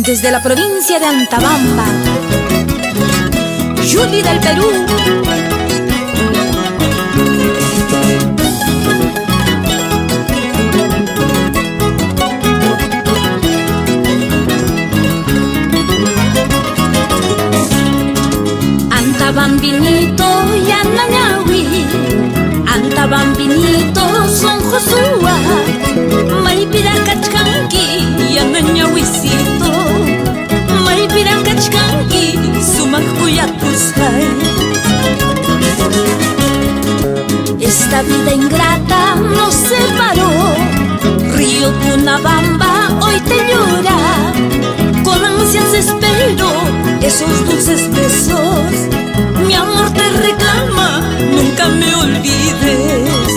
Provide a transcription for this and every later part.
Desde la provincia de Antabamba, Judy del Perú. Antabambinito y Anañahui, Antabambinito son Josué, Maipira Kachkanki y Anañahuicito, Maipira Kachkanki, Sumak Kuyakusay. Esta vida ingrata nos separó, Río Punabamba hoy te llora, con ansias espero esos dulces besos. Mi amor te reclama, nunca me olvides.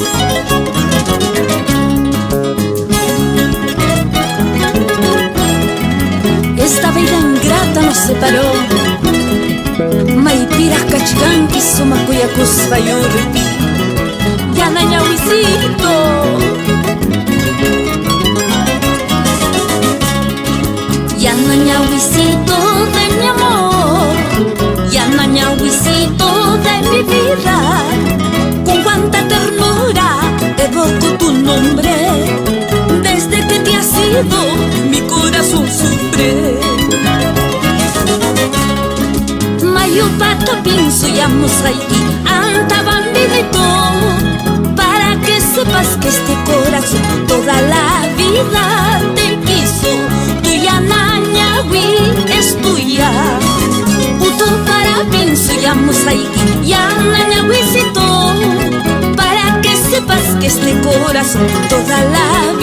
Esta vida ingrata nos separó, Maipira Kachkanki Sumakuyakusvayurpi, Yanañahuicito. Yanañahuicito de mi amor, Yanañahuicito de mi vida, con cuánta ternura evoco tu nombre. Desde que te has ido, mi corazón sufre. Mayupato pinzo y amosaiki, Antabambinito, para que sepas que este corazón toda la vida te quiso. Tu Yanañahui es tuya, Uto para pinzo y amosaiki, Yanañahuicito, para que sepas que este corazón toda la vida